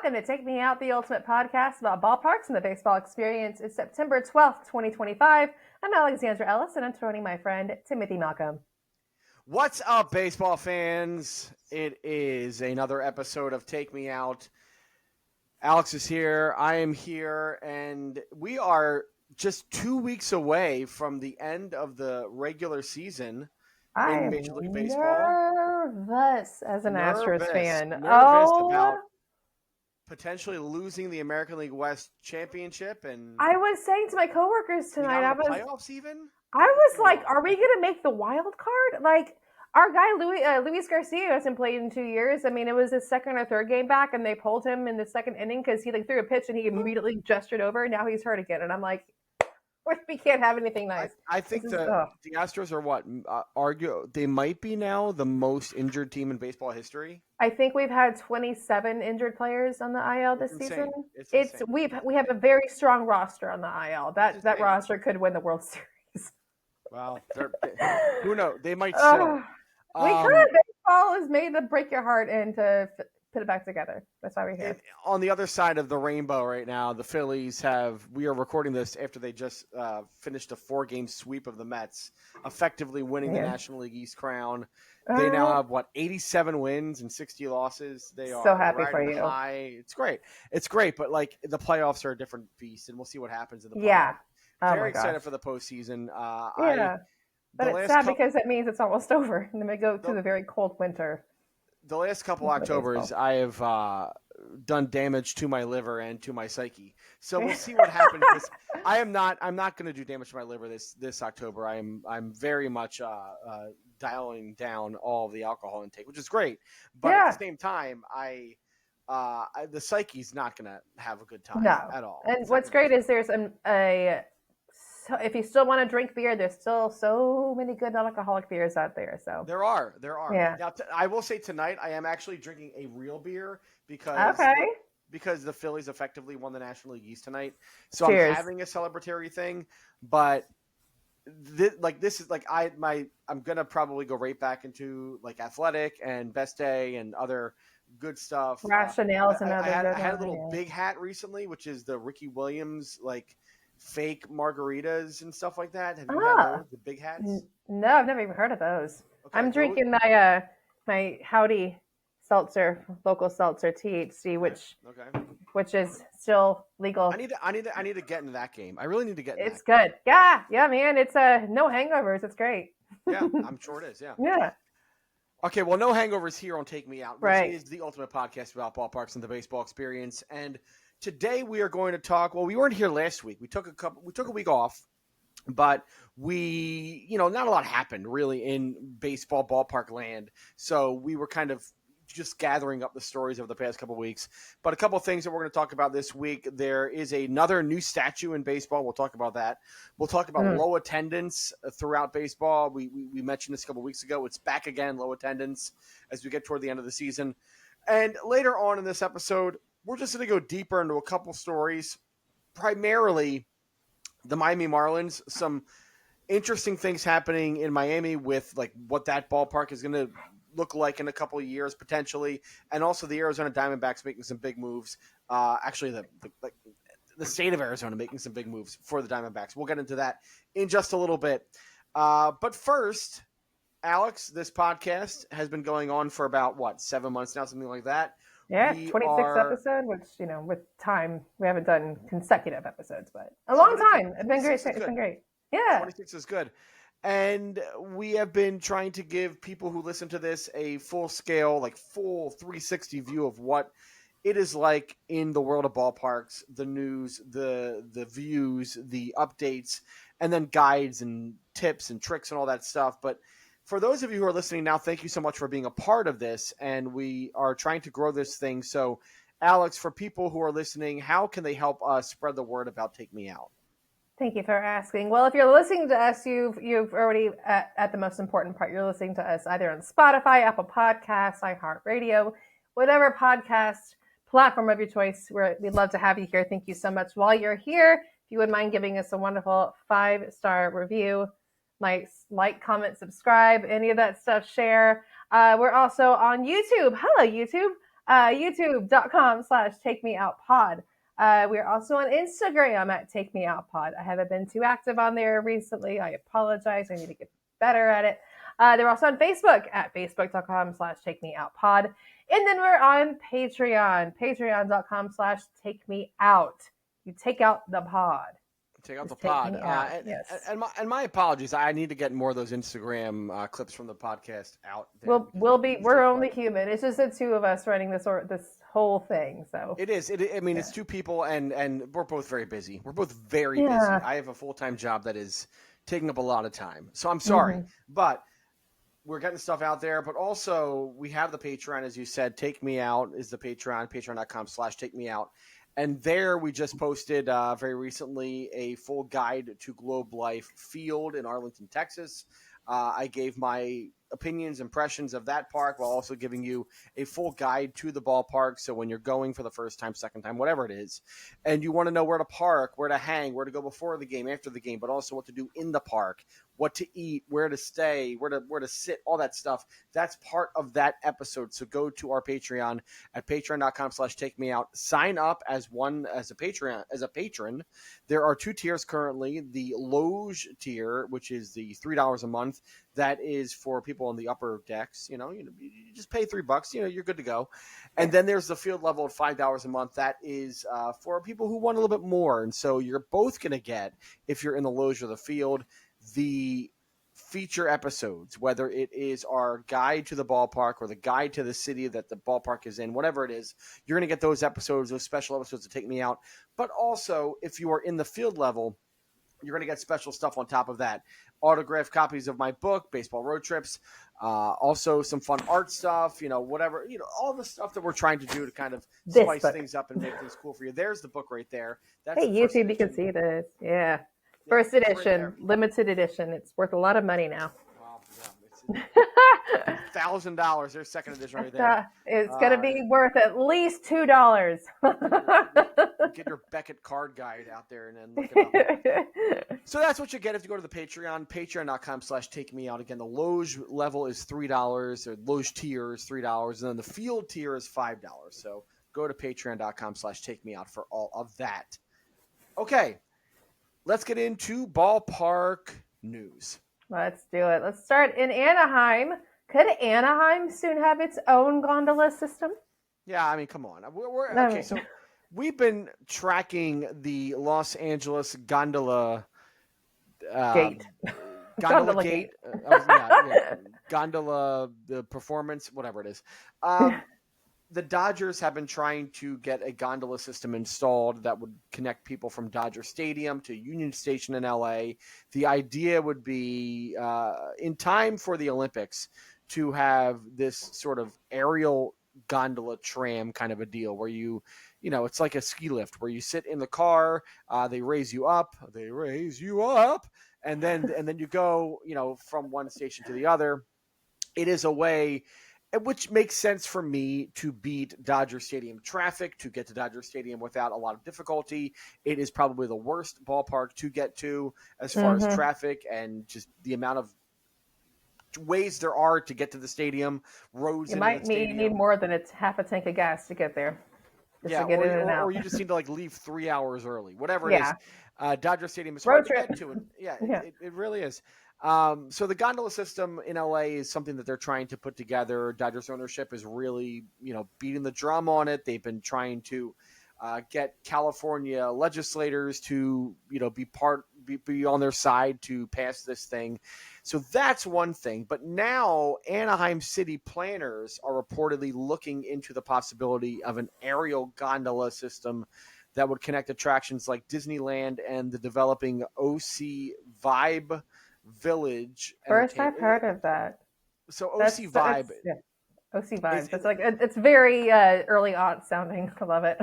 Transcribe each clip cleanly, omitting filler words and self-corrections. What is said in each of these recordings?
welcome to Take Me Out, the ultimate podcast about ballparks and the baseball experience. It's September 12th, 2025. I'm Alexandra Ellis, and I'm joining my friend Timothy Malcolm. What's up, baseball fans? It is another episode of Take Me Out. Alex is here, I am here, and we are just 2 weeks away from the end of the regular season in Major League Baseball. Nervous as an Astros fan. Nervous about potentially losing the American League West championship, and I was saying to my coworkers tonight, playoffs even. I was like, "Are we going to make the wild card?" Like our guy Luis Garcia hasn't played in 2 years. I mean, it was his second or third game back, and they pulled him in the second inning because he threw a pitch and he immediately gestured over. And now he's hurt again, and I'm like, we can't have anything nice. I think the Astros are what they might be now the most injured team in baseball history. I think we've had 27 injured players on the IL this season. It's we have a very strong roster on the IL. That roster could win the World Series. Well, who knows? They might still. Baseball is made to break your heart and to put it back together. That's why we're here. On the other side of the rainbow right now, the Phillies we are recording this after they just finished a 4-game sweep of the Mets, effectively winning the National League East crown. They now have 87 wins and 60 losses. They are so happy for you. High. It's great, but like the playoffs are a different beast, and we'll see what happens in the playoffs. Yeah. Very excited for the postseason. But it's sad because it means it's almost over, and then we go through the very cold winter. The last couple Octobers, I have done damage to my liver and to my psyche. So we'll see what happens. I'm not going to do damage to my liver this October. I'm very much dialing down all of the alcohol intake, which is great. But at the same time, the psyche's not going to have a good time at all. And what's great is there's if you still want to drink beer, there's still so many good non-alcoholic beers out there. So there are. Yeah. Now, I will say tonight I am actually drinking a real beer because the Phillies effectively won the National League East tonight. So Cheers. I'm having a celebratory thing, but this is like I'm gonna probably go right back into like Athletic and Best Day and other good stuff. Rationales and other. I had a little big hat recently, which is the Ricky Williams fake margaritas and stuff like that. Have you had those, the big hats? No, I've never even heard of those. Okay, I'm drinking my Howdy seltzer, local seltzer THC, which is still legal. I need to get into that game. I really need to get into It's good. Yeah, man. It's no hangovers. It's great. Yeah, I'm sure it is. Yeah. Yeah. Okay, well, no hangovers here on Take Me Out, which right. is the ultimate podcast about ballparks and the baseball experience. And today we are going to talk. Well, we weren't here last week. We took a week off, but not a lot happened really in baseball ballpark land. So we were kind of just gathering up the stories of the past couple of weeks. But a couple of things that we're going to talk about this week. There is another new statue in baseball. We'll talk about that. We'll talk about low attendance throughout baseball. We mentioned this a couple of weeks ago. It's back again, low attendance, as we get toward the end of the season. And later on in this episode, we're just going to go deeper into a couple stories, primarily the Miami Marlins, some interesting things happening in Miami with what that ballpark is going to look like in a couple of years potentially, and also the Arizona Diamondbacks making some big moves. Actually, the state of Arizona making some big moves for the Diamondbacks. We'll get into that in just a little bit. But first, Alex, this podcast has been going on for about 7 months now, something like that. Yeah, 26 episodes, which, with time, we haven't done consecutive episodes, but a long time. It's been great. It's been great. Yeah. 26 is good. And we have been trying to give people who listen to this a full scale, full 360 view of what it is like in the world of ballparks, the news, the views, the updates, and then guides and tips and tricks and all that stuff. But for those of you who are listening now, thank you so much for being a part of this. And we are trying to grow this thing. So, Alex, for people who are listening, how can they help us spread the word about Take Me Out? Thank you for asking. Well, if you're listening to us, you've already at the most important part. You're listening to us either on Spotify, Apple Podcasts, iHeartRadio, whatever podcast platform of your choice. We'd love to have you here. Thank you so much. While you're here, if you would mind giving us a wonderful 5-star review, like, comment, subscribe, any of that stuff, share. We're also on YouTube. Hello, YouTube. YouTube.com/takemeoutpod. We're also on Instagram at Take Me Out Pod. I haven't been too active on there recently. I apologize. I need to get better at it. They're also on Facebook at facebook.com/takemeoutpod. And then we're on Patreon, patreon.com/takemeout. You take out the pod. Take out Just the pod. yes. And my apologies. I need to get more of those Instagram clips from the podcast out there. We're only human. It's just the two of us running this whole thing. So it is. It's two people, and we're both very busy. We're both very busy. I have a full-time job that is taking up a lot of time. So I'm sorry, but we're getting stuff out there. But also we have the Patreon, as you said. Take Me Out is the Patreon, patreon.com/takemeout. And there we just posted very recently a full guide to Globe Life Field in Arlington, Texas. I gave my opinions, impressions of that park while also giving you a full guide to the ballpark. So when you're going for the first time, second time, whatever it is, and you want to know where to park, where to hang, where to go before the game, after the game, but also what to do in the park, what to eat, where to stay, where to sit, all that stuff. That's part of that episode. So go to our Patreon at patreon.com/takemeout. Sign up as a patron. There are two tiers currently. The Loge tier, which is the $3 a month. That is for people on the upper decks. You just pay $3. You're good to go. And then there's the field level at $5 a month. That is for people who want a little bit more. And so you're both going to get, if you're in the Loge or the field, the feature episodes, whether it is our guide to the ballpark or the guide to the city that the ballpark is in, whatever it is, you're going to get those episodes, those special episodes to Take Me Out. But also, if you are in the field level, you're going to get special stuff on top of that. Autographed copies of my book, Baseball Road Trips, also some fun art stuff, whatever, all the stuff that we're trying to do to kind of spice things up and make things cool for you. There's the book right there. That's YouTube, you can see this. Yeah. First edition, right, limited edition. It's worth a lot of money now. Wow, yeah, $1,000. There's second edition right there. It's going to be worth at least $2. Get your Beckett card guide out there and then look it up. So that's what you get if you go to the Patreon, patreon.com/takemeout. Again, the Loge level is $3, or Loge tier is $3, and then the field tier is $5. So go to patreon.com/takemeout for all of that. Okay, let's get into ballpark news. Let's do it. Let's start in Anaheim. Could Anaheim soon have its own gondola system? Yeah, I mean, come on. Okay, so we've been tracking the Los Angeles gondola gate. Gondola gate. Gondola, the performance, whatever it is. The Dodgers have been trying to get a gondola system installed that would connect people from Dodger Stadium to Union Station in LA. The idea would be in time for the Olympics to have this sort of aerial gondola tram kind of a deal where it's like a ski lift where you sit in the car, they raise you up, and then you go, from one station to the other. It is a way which makes sense for me to beat Dodger Stadium traffic, to get to Dodger Stadium without a lot of difficulty. It is probably the worst ballpark to get to as far as traffic and just the amount of ways there are to get to the stadium. Roads. You might need more than half a tank of gas to get there. Or you just need to leave 3 hours early, whatever it is. Dodger Stadium is hard to get to. And it really is. So the gondola system in LA is something that they're trying to put together. Dodgers ownership is really, beating the drum on it. They've been trying to get California legislators to, be on their side to pass this thing. So that's one thing. But now Anaheim city planners are reportedly looking into the possibility of an aerial gondola system that would connect attractions like Disneyland and the developing OC Vibe Village. First I've heard of that. So OC Vibe. OC Vibe. It's very early on sounding. I love it.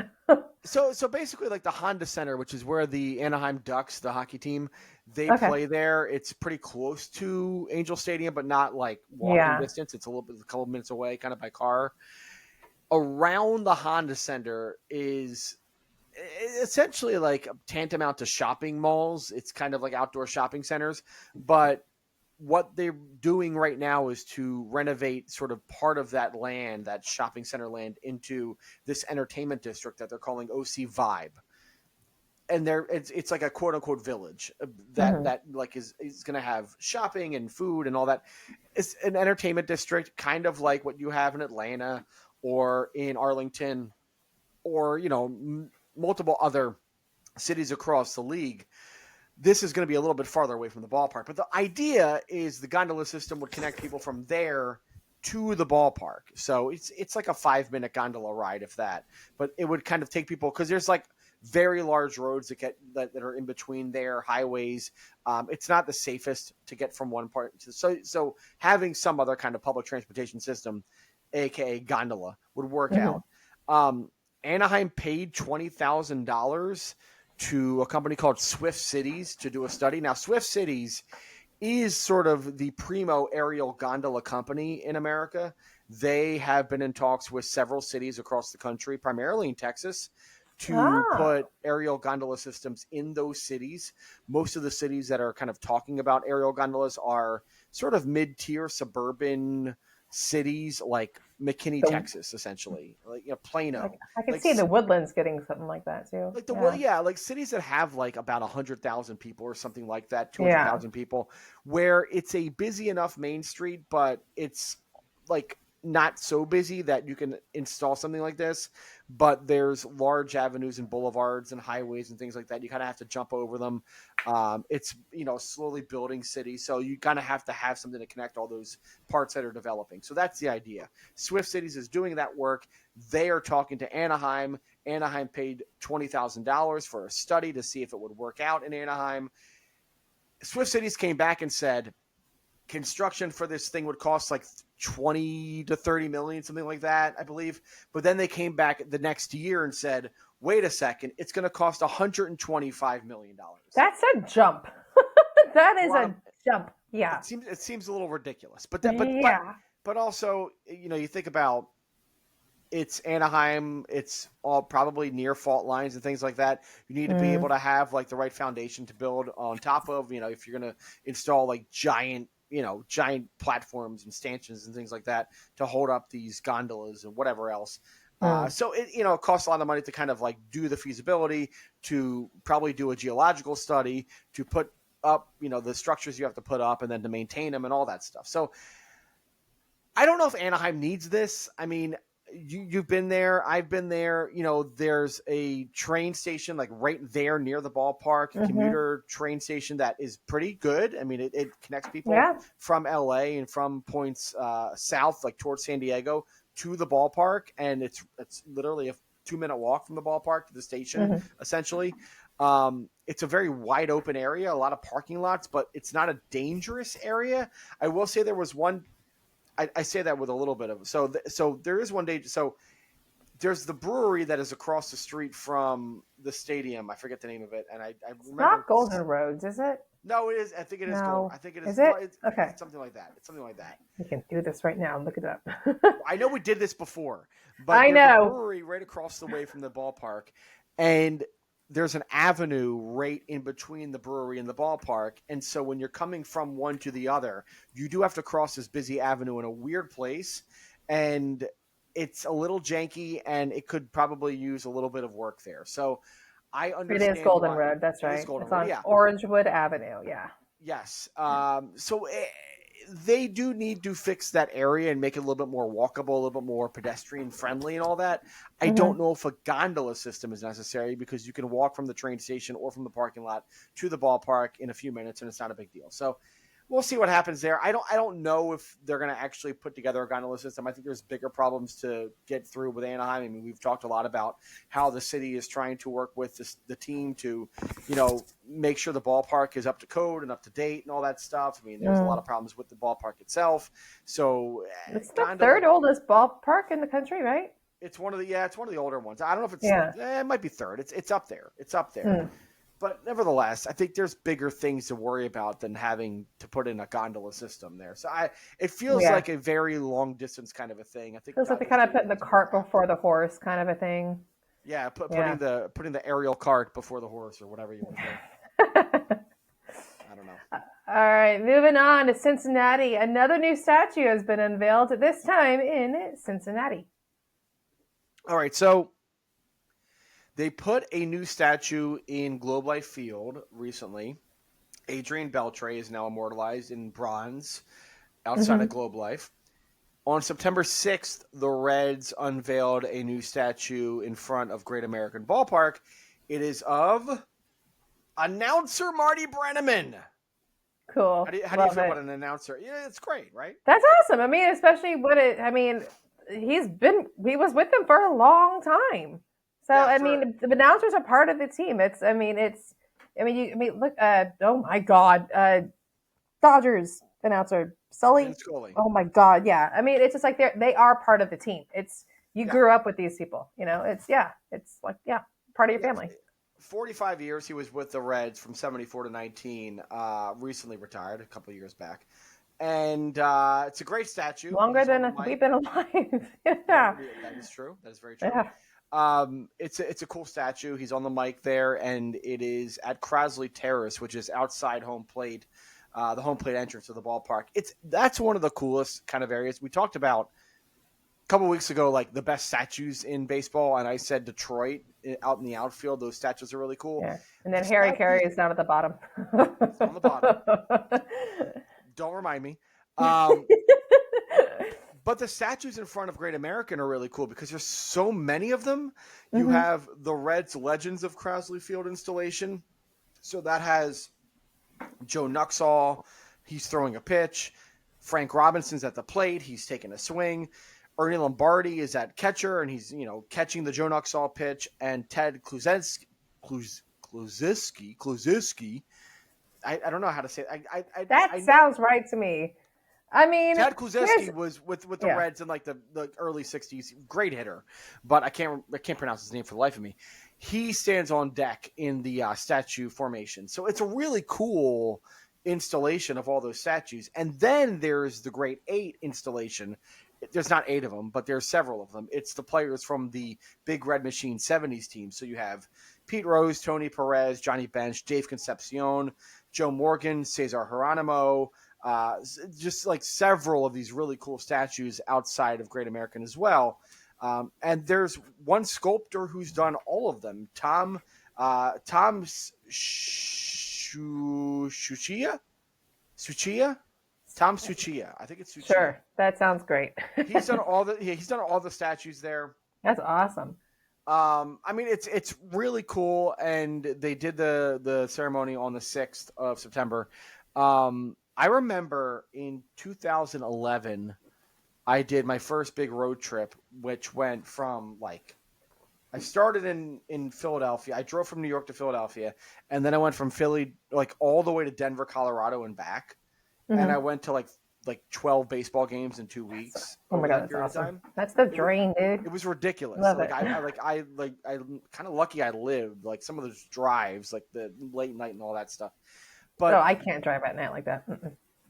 So basically like the Honda Center, which is where the Anaheim Ducks, the hockey team, they play there. It's pretty close to Angel Stadium, but not like walking distance. It's a couple minutes away, kind of by car. Around the Honda Center is essentially like tantamount to shopping malls. It's kind of like outdoor shopping centers, but what they're doing right now is to renovate sort of part of that land, that shopping center land, into this entertainment district that they're calling OC Vibe. And it's like a quote unquote village that like is going to have shopping and food and all that. It's an entertainment district, kind of like what you have in Atlanta or in Arlington, or multiple other cities across the league. This is going to be a little bit farther away from the ballpark, but the idea is the gondola system would connect people from there to the ballpark. So it's like a 5-minute gondola ride, if that. But it would kind of take people, because there's like very large roads that are in between there, highways. It's not the safest to get from one part to so having some other kind of public transportation system, aka gondola, would work out. Anaheim paid $20,000 to a company called Swift Cities to do a study. Now, Swift Cities is sort of the primo aerial gondola company in America. They have been in talks with several cities across the country, primarily in Texas, to put aerial gondola systems in those cities. Most of the cities that are kind of talking about aerial gondolas are sort of mid-tier suburban cities like McKinney, Texas, essentially, like Plano. I can see the Woodlands getting something like that too. Like like cities that have like about 100,000 people or something like that, 200,000 people, where it's a busy enough main street, but it's like not so busy that you can install something like this. But there's large avenues and boulevards and highways and things like that. You kind of have to jump over them. It's slowly building city, so you kind of have to have something to connect all those parts that are developing. So that's the idea. Swift Cities is doing that work. They are talking to Anaheim. Anaheim paid $20,000 for a study to see if it would work out in Anaheim. Swift Cities came back and said construction for this thing would cost like 20 to 30 million, something like that, I believe. But then they came back the next year and said, wait a second, it's going to cost $125 million. That's a jump. That is a jump. Yeah. It seems a little ridiculous, but also, you think about, it's Anaheim. It's all probably near fault lines and things like that. You need to be able to have like the right foundation to build on top of, if you're going to install like giant platforms and stanchions and things like that to hold up these gondolas and whatever else. So it costs a lot of money to kind of like do the feasibility, to probably do a geological study, to put up, the structures you have to put up, and then to maintain them and all that stuff. So I don't know if Anaheim needs this. I mean, you've been there. I've been there. There's a train station like right there near the ballpark, a commuter train station that is pretty good. I mean, it connects people from LA and from points south, like towards San Diego, to the ballpark. And it's literally a 2-minute walk from the ballpark to the station, essentially. It's a very wide open area, a lot of parking lots, but it's not a dangerous area. I will say there was one. I say that with a little bit of so there is one day. So there's the brewery that is across the street from the stadium. I forget the name of it, and I remember. Not Golden Roads, is it? No, it is. I think it is. No. I think it is. Is it? Okay. It's something like that. It's something like that. We can do this right now. Look it up. I know we did this before, but I there's know a brewery right across the way from the ballpark, and there's an avenue right in between the brewery and the ballpark. And so when you're coming from one to the other, you do have to cross this busy avenue in a weird place. And it's a little janky, and it could probably use a little bit of work there. So I understand. It is Golden Road. That's right. It's on Orangewood Avenue. Yeah. Yes. So they do need to fix that area and make it a little bit more walkable, a little bit more pedestrian friendly and all that. I don't know if a gondola system is necessary, because you can walk from the train station or from the parking lot to the ballpark in a few minutes, and it's not a big deal. So we'll see what happens there. I don't know if they're going to actually put together a gondola system. I think there's bigger problems to get through with Anaheim. I mean, we've talked a lot about how the city is trying to work with the team to, make sure the ballpark is up to code and up to date and all that stuff. I mean, there's a lot of problems with the ballpark itself. So it's the third oldest ballpark in the country, right? It's one of the older ones. I don't know if it's it might be third. It's up there. It's up there. But nevertheless, I think there's bigger things to worry about than having to put in a gondola system there. So it feels like a very long distance kind of a thing. I think feels like they kind of put the cart before the horse kind of a thing. Yeah, putting the aerial cart before the horse, or whatever you want to say. I don't know. All right, moving on to Cincinnati. Another new statue has been unveiled, this time in Cincinnati. All right, so they put a new statue in Globe Life Field recently. Adrian Beltre is now immortalized in bronze outside of Globe Life. On September 6th, the Reds unveiled a new statue in front of Great American Ballpark. It is of announcer Marty Brennaman. Cool. How do you feel about an announcer? Yeah, it's great, right? That's awesome. I mean, especially he was with them for a long time. So Yeah, the announcers are part of the team. Look. Oh my God, Dodgers announcer Sully. Oh my God, yeah. I mean, it's just like they are part of the team. You grew up with these people. It's like part of your family. 45 years he was with the Reds from 74 to 19, recently retired a couple of years back. And it's a great statue. Longer than we've been alive. Yeah. That is true. That is very true. Yeah. It's a cool statue. He's on the mic there, and it is at Crosley Terrace, which is outside home plate, the home plate entrance of the ballpark. That's one of the coolest kind of areas. We talked about a couple of weeks ago, like the best statues in baseball, and I said Detroit out in the outfield. Those statues are really cool. Yeah. And then Harry Carey is down at the bottom. It's on the bottom. Don't remind me. But the statues in front of Great American are really cool because there's so many of them. You have the Reds Legends of Crosley Field installation. So that has Joe Nuxall. He's throwing a pitch. Frank Robinson's at the plate. He's taking a swing. Ernie Lombardi is at catcher, and he's catching the Joe Nuxall pitch. And Ted Kluszewski. I don't know how to say it. That sounds right to me. I mean, Ted Kluszewski was with the Reds in like the early 60s. Great hitter, but I can't pronounce his name for the life of me. He stands on deck in the statue formation. So it's a really cool installation of all those statues. And then there's the Great Eight installation. There's not 8 of them, but there's several of them. It's the players from the Big Red Machine 70s team. So you have Pete Rose, Tony Perez, Johnny Bench, Dave Concepcion, Joe Morgan, Cesar Geronimo, just like several of these really cool statues outside of Great American as well. And there's one sculptor who's done all of them, Tom Suchia? Tom Suchia. I think it's Suchia. Sure, that sounds great. He's done all the statues there. That's awesome. I mean, it's really cool, and they did the ceremony on the 6th of September. I remember in 2011, I did my first big road trip, which went from I started in Philadelphia. I drove from New York to Philadelphia, and then I went from Philly all the way to Denver, Colorado, and back. And I went to like 12 baseball games in 2 weeks. Oh my God, that's awesome. That's the dream, dude. It was ridiculous. Love it. I'm kind of lucky I lived some of those drives, like the late night and all that stuff. But no, I can't drive at night like that.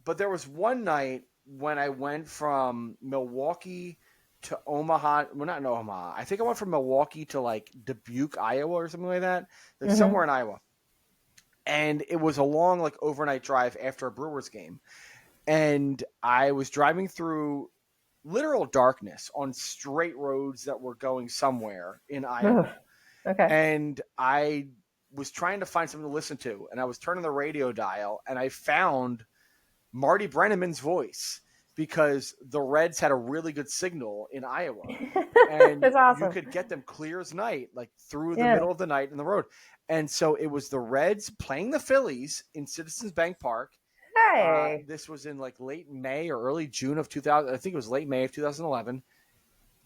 But there was one night when I went from Milwaukee to Omaha. Well, not in Omaha. I think I went from Milwaukee to Dubuque, Iowa, or something like that. Somewhere in Iowa. And it was a long overnight drive after a Brewers game. And I was driving through literal darkness on straight roads that were going somewhere in Iowa. Okay. And I was trying to find something to listen to. And I was turning the radio dial, and I found Marty Brennaman's voice because the Reds had a really good signal in Iowa. And that's awesome. You could get them clear as night, through the middle of the night in the road. And so it was the Reds playing the Phillies in Citizens Bank Park. Hey. This was in late May or early June of 2000. I think it was late May of 2011.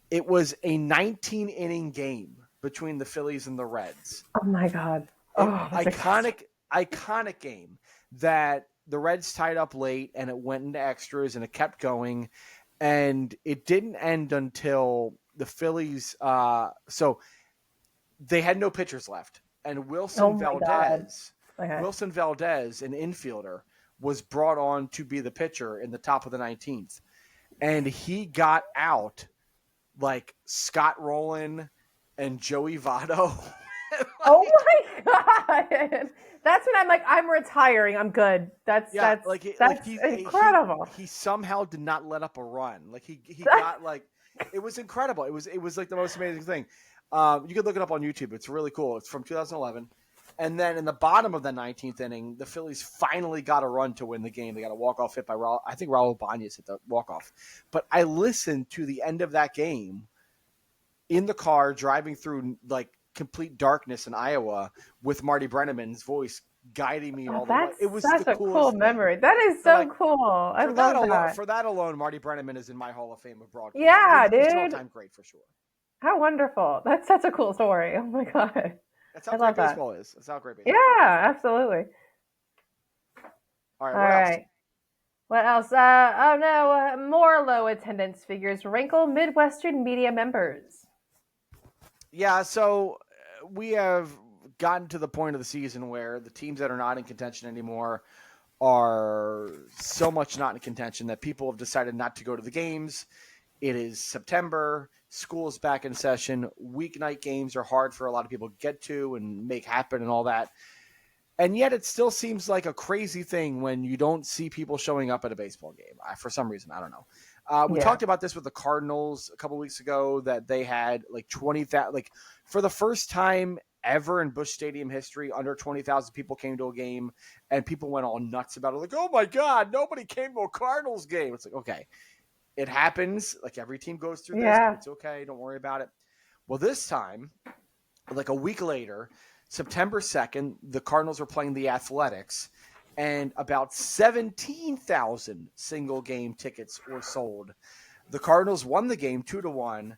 It was a 19-inning game between the Phillies and the Reds. Oh my God. Iconic game that the Reds tied up late and it went into extras and it kept going. And it didn't end until the Phillies. So they had no pitchers left. And Wilson Valdez, an infielder, was brought on to be the pitcher in the top of the 19th. And he got out like Scott Rowland and Joey Votto Oh my god! That's when I'm like, I'm retiring. I'm good. That's incredible. He somehow did not let up a run. Like he got like it was incredible. It was like the most amazing thing. You can look it up on YouTube. It's really cool. It's from 2011. And then in the bottom of the 19th inning, the Phillies finally got a run to win the game. They got a walk-off hit by I think Raul Bañez hit the walk-off. But I listened to the end of that game in the car driving through like complete darkness in Iowa with Marty Brennaman's voice guiding me all the way. It was such the a coolest cool thing. memory. That is so cool. I love that. For that alone, Marty Brennaman is in my Hall of Fame of broadcasting. Yeah, dude. He's an all-time great for sure. How wonderful. That's such a cool story. Oh my god. That's how great baseball is. That's how great baseball is. Yeah, absolutely. All right, what else? More low attendance figures rankle Midwestern media members. Yeah, so we have gotten to the point of the season where the teams that are not in contention anymore are so much not in contention that people have decided not to go to the games. It is September. School is back in session. Weeknight games are hard for a lot of people to get to and make happen and all that. And yet it still seems like a crazy thing when you don't see people showing up at a baseball game. For some reason, I don't know. We talked about this with the Cardinals a couple weeks ago that they had like 20,000, like for the first time ever in Busch Stadium history, under 20,000 people came to a game and people went all nuts about it. Like, oh my God, nobody came to a Cardinals game. It's like, okay, it happens. Like every team goes through this. But it's okay. Don't worry about it. Well, this time, like a week later, September 2nd, the Cardinals were playing the Athletics, and about 17,000 single game tickets were sold. The Cardinals won the game 2-1.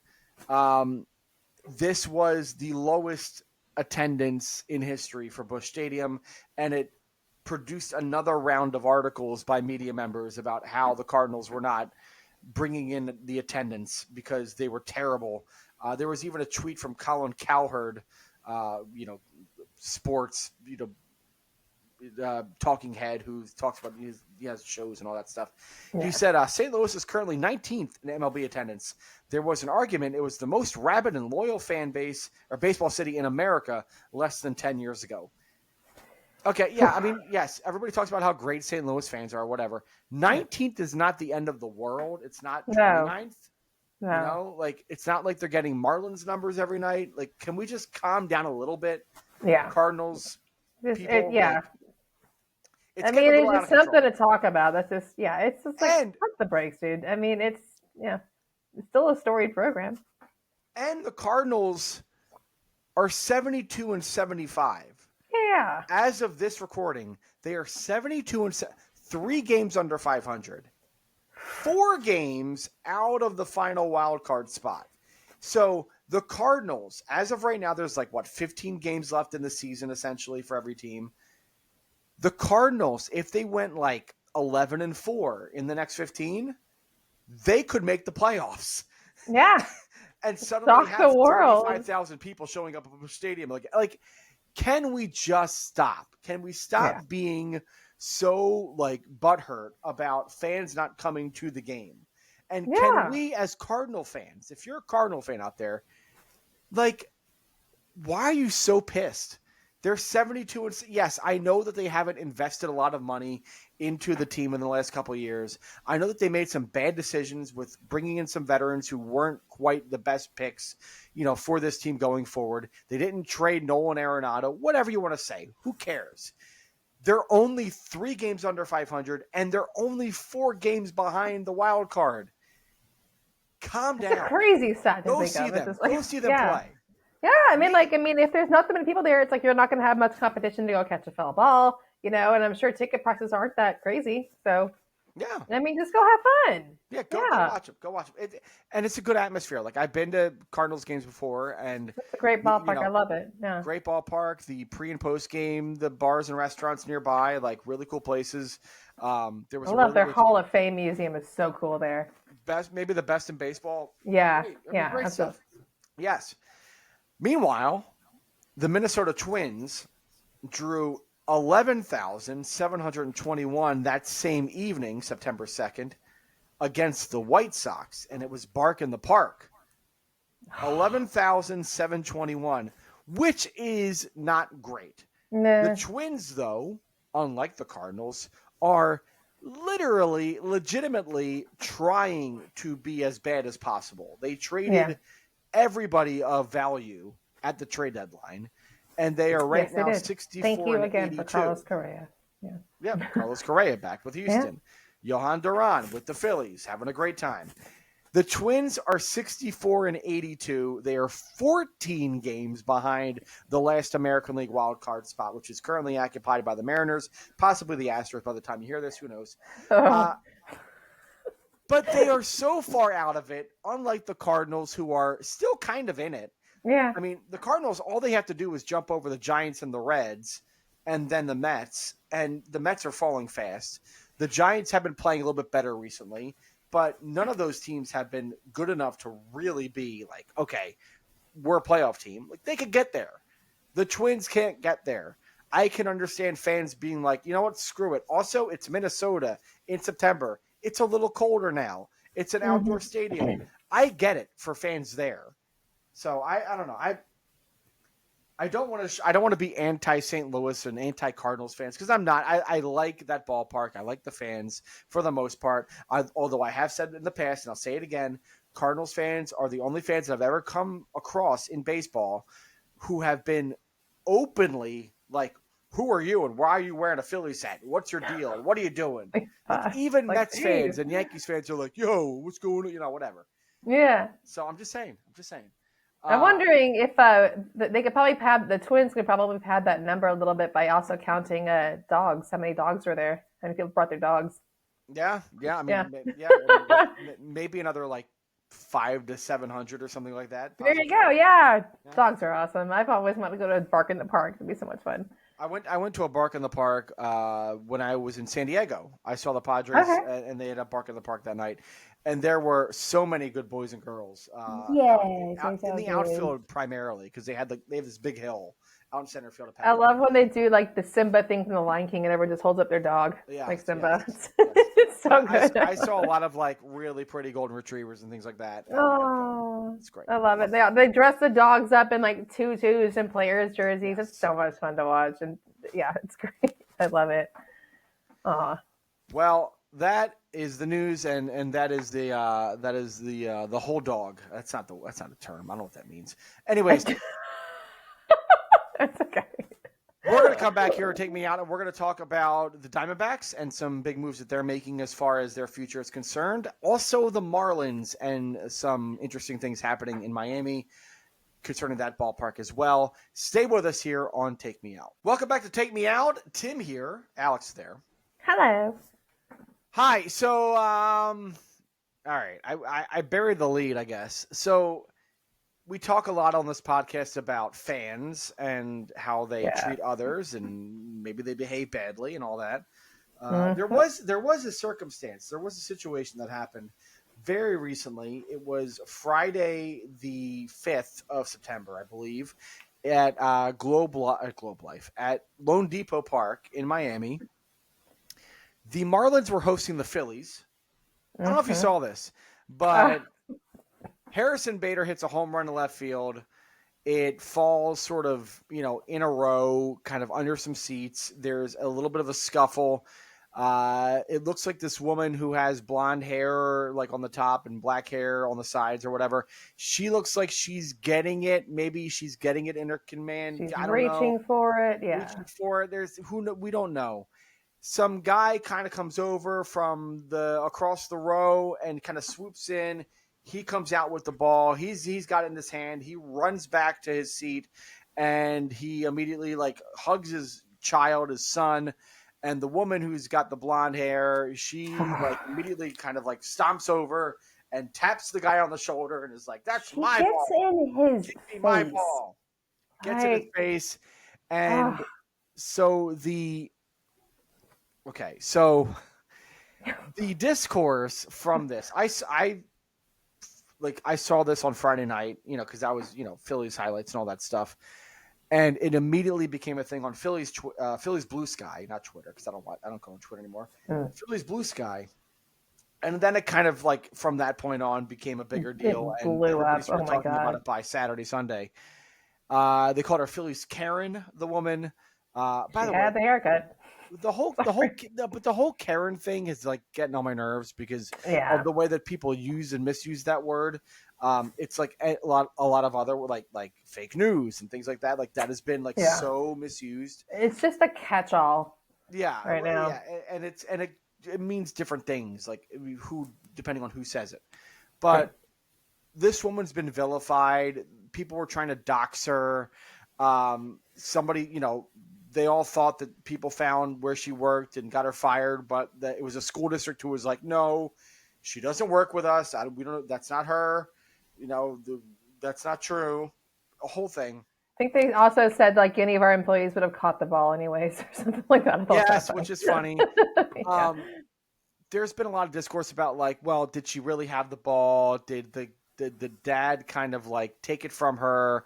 This was the lowest attendance in history for Busch Stadium, and it produced another round of articles by media members about how the Cardinals were not bringing in the attendance because they were terrible. There was even a tweet from Colin Cowherd, sports, talking head who talks about he has shows and all that stuff. Yeah. He said St. Louis is currently 19th in MLB attendance. There was an argument it was the most rabid and loyal fan base or baseball city in America less than 10 years ago. Okay, yeah, I mean, yes, everybody talks about how great St. Louis fans are or whatever. 19th is not the end of the world. It's not 29th. No. Like it's not like they're getting Marlins numbers every night. Like, can we just calm down a little bit? Yeah. Cardinals people. It's just something to talk about. That's just, it's just like, pump the brakes, dude. I mean, it's still a storied program. And the Cardinals are 72-75. Yeah. As of this recording, they are 3 games under 500. 4 games out of the final wild card spot. So the Cardinals, as of right now, there's 15 games left in the season, essentially, for every team. The Cardinals, if they went 11-4 in the next 15, they could make the playoffs. Yeah. And suddenly have 35,000 people showing up at the stadium. Like, can we just stop? Can we stop being so butthurt about fans not coming to the game? And can we, as Cardinal fans, if you're a Cardinal fan out there, why are you so pissed? They're 72 and yes, I know that they haven't invested a lot of money into the team in the last couple of years. I know that they made some bad decisions with bringing in some veterans who weren't quite the best picks, for this team going forward. They didn't trade Nolan Arenado, whatever you want to say. Who cares? They're only 3 games under 500, and they're only 4 games behind the wild card. Calm down. It's a crazy stat to think of. Go see them play. Yeah, I mean, if there's not that many people there, it's like you're not going to have much competition to go catch a foul ball, and I'm sure ticket prices aren't that crazy. So, I mean, just go have fun. Yeah, go watch them. Go watch them. And it's a good atmosphere. I've been to Cardinals games before, and it's a great ballpark. I love it. Yeah, great ballpark. The pre and post game, the bars and restaurants nearby, really cool places. I love their Hall of Fame museum. Is so cool there. Maybe the best in baseball. Yeah, great stuff. Yes. Meanwhile, the Minnesota Twins drew 11,721 that same evening, September 2nd, against the White Sox, and it was Bark in the Park. 11,721. which is not great. Nah. The Twins, though, unlike the Cardinals, are legitimately trying to be as bad as possible. They traded everybody of value at the trade deadline, and they are right now 64 Thank you again 82. for Carlos Correa. Yeah, Carlos Correa back with Houston. Johan Duran with the Phillies, having a great time. The Twins are 64 82. They are 14 games behind the last American League wild card spot, which is currently occupied by the Mariners, possibly the Astros by the time you hear this. Who knows? But they are so far out of it, unlike the Cardinals, who are still kind of in it. Yeah. I mean, the Cardinals, all they have to do is jump over the Giants and the Reds and then the Mets, and the Mets are falling fast. The Giants have been playing a little bit better recently, but none of those teams have been good enough to really be like, okay, we're a playoff team. Like, they could get there. The Twins can't get there. I can understand fans being like, you know what, screw it. Also, it's Minnesota in September. It's a little colder now. It's an outdoor stadium. I get it for fans there. So I don't know. I don't want to be anti St. Louis and anti Cardinals fans, because I'm not. I like that ballpark. I like the fans for the most part. Although I have said in the past, and I'll say it again, Cardinals fans are the only fans that I've ever come across in baseball who have been openly like, "Who are you and why are you wearing a Phillies hat? What's your deal? What are you doing?" Like, even Mets fans and Yankees fans are like, "Yo, what's going on?" You know, whatever. Yeah. So I'm just saying. I'm wondering if they could probably pad the Twins could probably pad that number a little bit by also counting dogs. How many dogs were there? How many people brought their dogs? Yeah. I mean, maybe another like 500 to 700 or something like that. Possibly. There you go. Yeah, dogs are awesome. I've always wanted to go to a bark in the park. It'd be so much fun. I went to a bark in the park when I was in San Diego. I saw the Padres, and they had a bark in the park that night. And there were so many good boys and girls. In the outfield primarily, because they have this big hill out in center field. I love when they do like the Simba thing from the Lion King, and everyone just holds up their dog like Simba. Yes. It's so good. I saw a lot of like really pretty golden retrievers and things like that. Oh, it's great. I love it. They dress the dogs up in like tutus and players' jerseys. It's so much fun to watch, and yeah, it's great. I love it. Well, that is the news, and that is the whole dog. That's not a term. I don't know what that means. Anyways, it's okay. We're going to come back here and take me out, and we're going to talk about the Diamondbacks and some big moves that they're making as far as their future is concerned. Also, the Marlins and some interesting things happening in Miami concerning that ballpark as well. Stay with us here on Take Me Out. Welcome back to Take Me Out. Tim here. Alex there. Hello. Hi. So, all right. I buried the lead, I guess. So, we talk a lot on this podcast about fans and how they treat others, and maybe they behave badly and all that. There was a circumstance. There was a situation that happened very recently. It was Friday, the 5th of September, I believe, at Globe Life at LoanDepot Park in Miami. The Marlins were hosting the Phillies. I don't know if you saw this, but Harrison Bader hits a home run to left field. It falls sort of, in a row, kind of under some seats. There's a little bit of a scuffle. It looks like this woman who has blonde hair, like on the top, and black hair on the sides or whatever. She looks like she's getting it. Maybe she's getting it in her command. She's I don't reaching know. for it. Yeah. Reaching for it. We don't know. Some guy kind of comes over from across the row and kind of swoops in. He comes out with the ball. He's got it in his hand. He runs back to his seat, and he immediately hugs his child, his son, and the woman who's got the blonde hair. She immediately kind of stomps over and taps the guy on the shoulder and is like, "That's my ball. Gets in his face. My ball." Gets in his face, and so the discourse from this, I saw this on Friday night, because I was, Phillies highlights and all that stuff. And it immediately became a thing on Phillies Blue Sky, not Twitter, because I don't go on Twitter anymore. Phillies Blue Sky. And then it kind of from that point on became a bigger deal. Blew up. Oh my God. Talking about it by Saturday, Sunday. They called her Phillies Karen, the woman. By She the way, had the haircut. the whole Karen thing is like getting on my nerves because of Yeah. the way that people use and misuse that word. It's like a lot of other like fake news and things like that. Like that has been like Yeah. so misused. It's just a catch-all Yeah, right now. yeah, and it means different things, like who depending on who says it. Right. But this woman's been vilified. People were trying to dox her. Somebody, they all thought that people found where she worked and got her fired, but that it was a school district who was like, no, she doesn't work with us. We don't. That's not her. That's not true. A whole thing. I think they also said like any of our employees would have caught the ball anyways or something like that. I thought that Yes, funny. which is funny. Yeah. There's been a lot of discourse about like, well, did she really have the ball? Did the dad kind of like take it from her?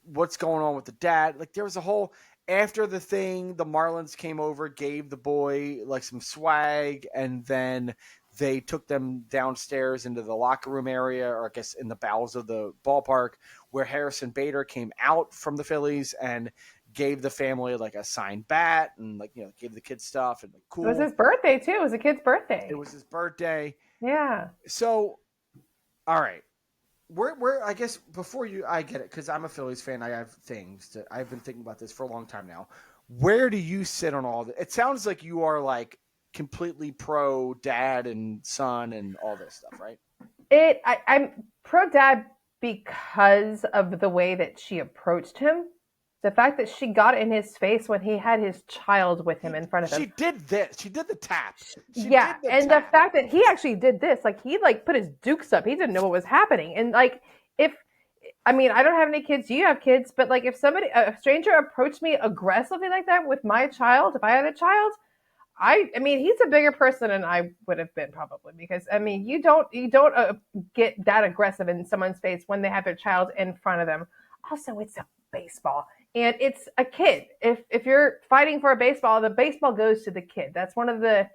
What's going on with the dad? Like there was a whole after the thing, the Marlins came over, gave the boy like some swag, and then they took them downstairs into the locker room area, or I guess in the bowels of the ballpark, where Harrison Bader came out from the Phillies and gave the family like a signed bat and like gave the kids stuff and like It was cool. his birthday too. It was a kid's birthday. It was his birthday. Yeah. So, all right. We're I guess before I get it, because I'm a Phillies fan. I have things that I've been thinking about this for a long time now. Where do you sit on all this? It sounds like you are like completely pro dad and son and all this stuff, right? I'm pro dad because of the way that she approached him. The fact that she got in his face when he had his child with him in front of him. She did this. She did the tap. Yeah, and the fact that he actually did this, like he like put his dukes up. He didn't know what was happening. And like I don't have any kids, you have kids, but like if a stranger approached me aggressively like that with my child, if I had a child, he's a bigger person than I would have been probably because you don't get that aggressive in someone's face when they have their child in front of them. Also, it's a baseball and it's a kid. If you're fighting for a baseball, the baseball goes to the kid. That's one of the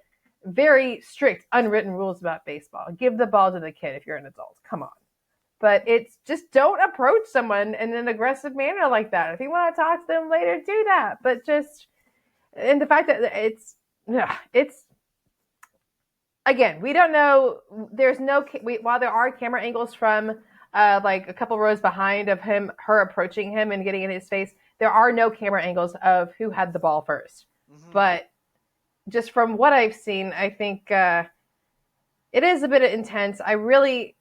very strict unwritten rules about baseball. Give the ball to the kid if you're an adult. Come on. But it's just don't approach someone in an aggressive manner like that. If you want to talk to them later, do that. But just and the fact that it's again, we don't know. There's no while there are camera angles from like a couple rows behind of her approaching him and getting in his face. There are no camera angles of who had the ball 1st. Mm-hmm. But just from what I've seen, I think it is a bit intense. I really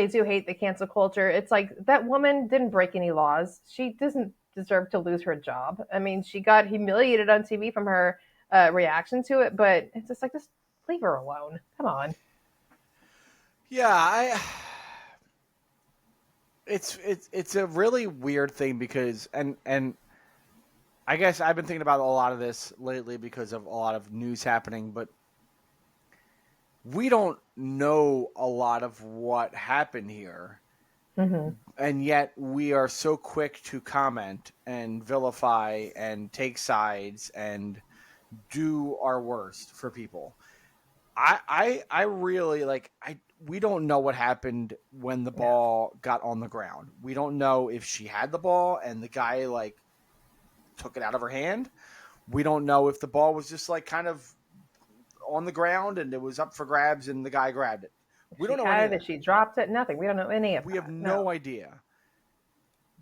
do hate the cancel culture. It's like that woman didn't break any laws. She doesn't deserve to lose her job. She got humiliated on TV from her reaction to it, but it's just like, just leave her alone. Come on. Yeah, it's a really weird thing because and I guess I've been thinking about a lot of this lately because of a lot of news happening, but we don't know a lot of what happened here. Mm-hmm. And yet we are so quick to comment and vilify and take sides and do our worst for people. I really we don't know what happened when the ball got on the ground. We don't know if she had the ball and the guy like took it out of her hand. We don't know if the ball was just like kind of on the ground and it was up for grabs and the guy grabbed it. We don't know any of that. She dropped it. Nothing. We don't know any of that. We have no idea.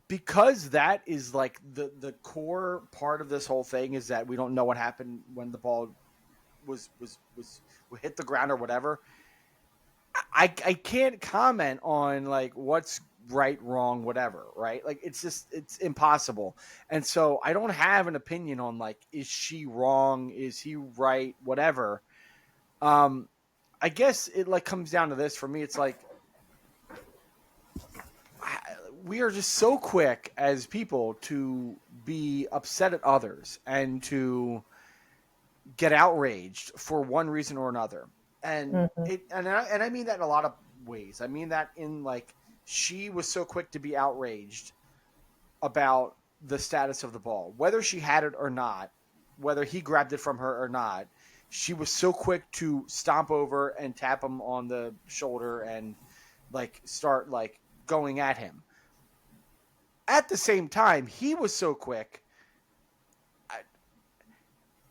Because that is like the core part of this whole thing is that we don't know what happened when the ball was hit the ground or whatever. I can't comment on like what's right, wrong, whatever, right? Like it's impossible. And so I don't have an opinion on like, is she wrong? Is he right? Whatever. I guess it like comes down to this for me. It's like, we are just so quick as people to be upset at others and to get outraged for one reason or another. And mm-hmm. I mean that in a lot of ways. I mean that in like, she was so quick to be outraged about the status of the ball, whether she had it or not, whether he grabbed it from her or not. She was so quick to stomp over and tap him on the shoulder and like start like going at him. at the same time, he was so quick.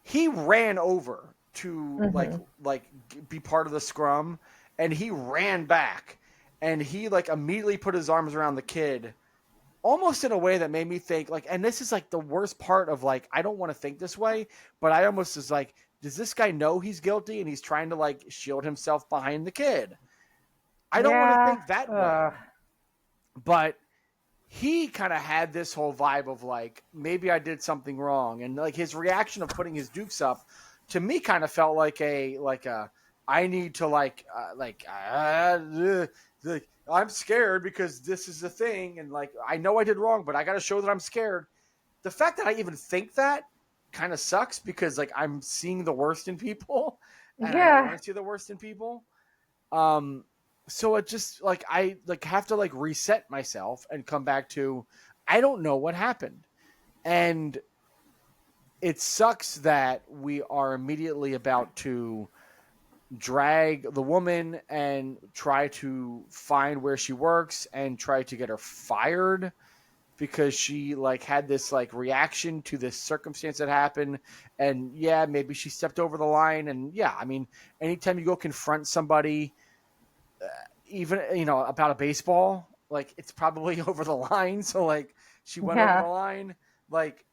He ran over to be part of the scrum, and he ran back, and he like immediately put his arms around the kid, almost in a way that made me think like, and this is like the worst part of like, I don't want to think this way, but I almost was like, does this guy know he's guilty and he's trying to like shield himself behind the kid? I don't want to think that way, but he kind of had this whole vibe of like, maybe I did something wrong. And like his reaction of putting his dukes up to me kind of felt like I need to I'm scared because this is the thing. And like, I know I did wrong, but I got to show that I'm scared. The fact that I even think that kind of sucks because like I'm seeing the worst in people and I don't want to see the worst in people. So it just like I like have to like reset myself and come back to I don't know what happened. And it sucks that we are immediately about to drag the woman and try to find where she works and try to get her fired because she like had this like reaction to this circumstance that happened. And yeah, maybe she stepped over the line. And yeah, I mean, anytime you go confront somebody, even about a baseball, like it's probably over the line. So like she went over the line, like.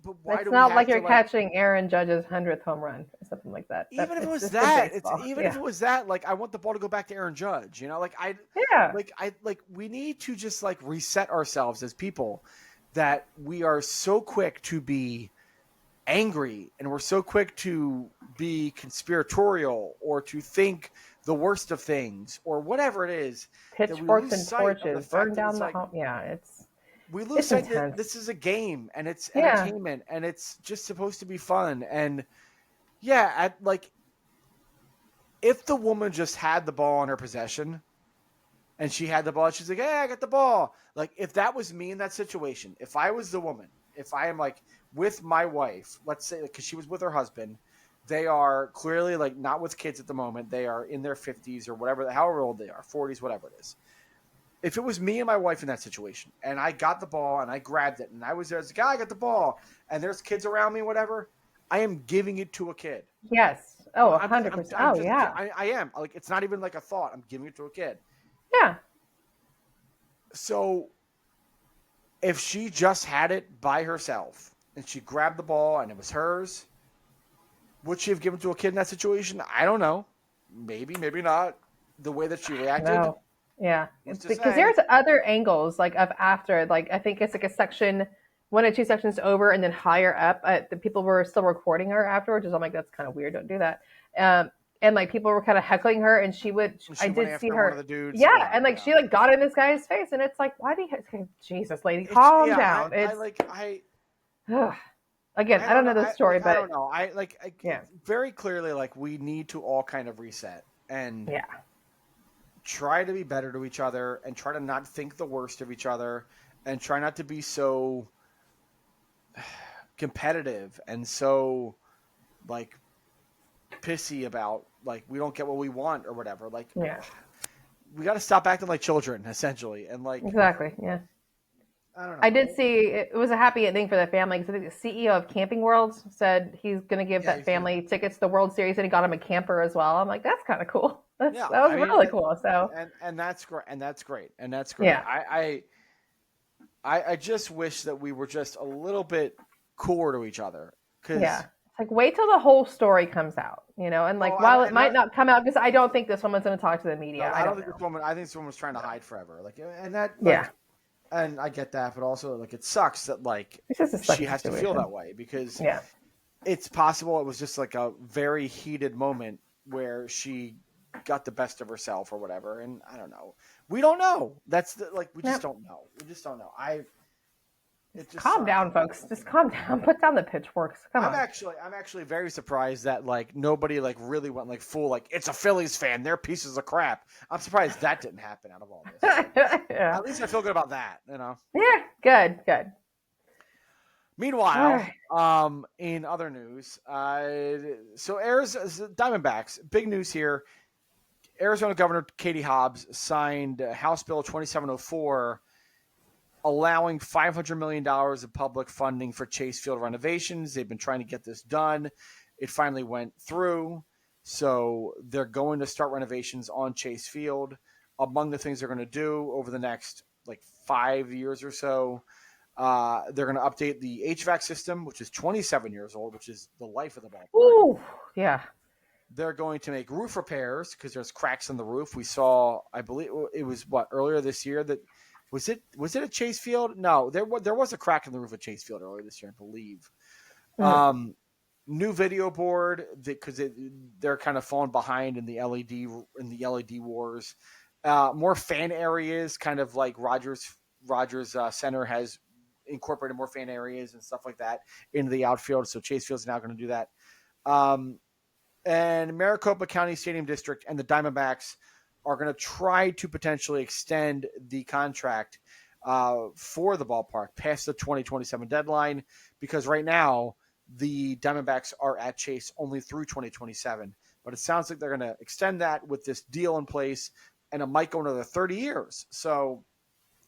But why it's do not we have like to, you're catching Aaron Judge's 100th home run or something like that. Even if it was that, if it was that, like I want the ball to go back to Aaron Judge. We need to just like reset ourselves as people that we are so quick to be angry and we're so quick to be conspiratorial or to think the worst of things or whatever it is. Pitchforks and torches, burn down the home. Yeah, we lose sight that this is a game and it's entertainment and it's just supposed to be fun. And if the woman just had the ball in her possession and she had the ball, she's like, hey, I got the ball. Like if that was me in that situation, if I was the woman, if I am like with my wife, let's say, because she was with her husband, they are clearly like not with kids at the moment. They are in their 50s or whatever, however old they are, 40s, whatever it is. If it was me and my wife in that situation and I got the ball and I grabbed it and I was there as a guy, I got the ball and there's kids around me, whatever, I am giving it to a kid. Yes. Oh, 100%. Yeah. I am. Like, it's not even like a thought. I'm giving it to a kid. Yeah. So if she just had it by herself and she grabbed the ball and it was hers, would she have given it to a kid in that situation? I don't know. Maybe, maybe not. The way that she reacted. No. Yeah, because there's other angles like of after, like I think it's like a section, 1 or 2 sections over, and then higher up, the people were still recording her afterwards. I'm like, that's kind of weird. Don't do that. And like people were kind of heckling her, and I did see her. One of the dudes, and like she like got in this guy's face, and it's like, why do you? Jesus, lady, calm down. Again, I don't know the story, but I don't know. Very clearly, like we need to all kind of reset and try to be better to each other and try to not think the worst of each other and try not to be so competitive and so like pissy about like we don't get what we want or whatever. Like we got to stop acting like children essentially. And like exactly. Yeah. I don't know. I did see it was a happy ending for the family because I think the CEO of Camping World said he's going to give that family tickets to the World Series and he got him a camper as well. I'm like, that's kind of cool. That was really cool. So and that's great. And that's great. Yeah. I just wish that we were just a little bit cooler to each other. It's like wait till the whole story comes out, and like while it might not come out because I don't think this woman's going to talk to the media. No, I think this woman's trying to hide forever. Like and that and I get that, but also like it sucks that like she has to feel that way because it's possible it was just like a very heated moment where she got the best of herself or whatever, and I don't know. We don't know. That's we just don't know. We just don't know. Calm down, folks. Just calm down. Put down the pitchforks. I'm actually very surprised that like nobody like really went like full like it's a Phillies fan. They're pieces of crap. I'm surprised that didn't happen out of all this. At least I feel good about that. Yeah. Good. Meanwhile, in other news, so Diamondbacks, big news here. Arizona Governor Katie Hobbs signed House Bill 2704 allowing $500 million of public funding for Chase Field renovations. They've been trying to get this done. It finally went through. So they're going to start renovations on Chase Field. Among the things they're going to do over the next like 5 years or so, they're going to update the HVAC system, which is 27 years old, which is the life of the ballpark. Ooh, yeah. They're going to make roof repairs because there's cracks in the roof. We saw, I believe it was earlier this year that was it at Chase Field? No, there was a crack in the roof at Chase Field earlier this year, I believe. Mm. New video board because they're kind of falling behind in the LED wars. More fan areas, kind of like Rogers Center has incorporated more fan areas and stuff like that into the outfield. So Chase Field's now going to do that. And Maricopa County Stadium District and the Diamondbacks are going to try to potentially extend the contract for the ballpark past the 2027 deadline, because right now the Diamondbacks are at Chase only through 2027. But it sounds like they're going to extend that with this deal in place, and it might go another 30 years. So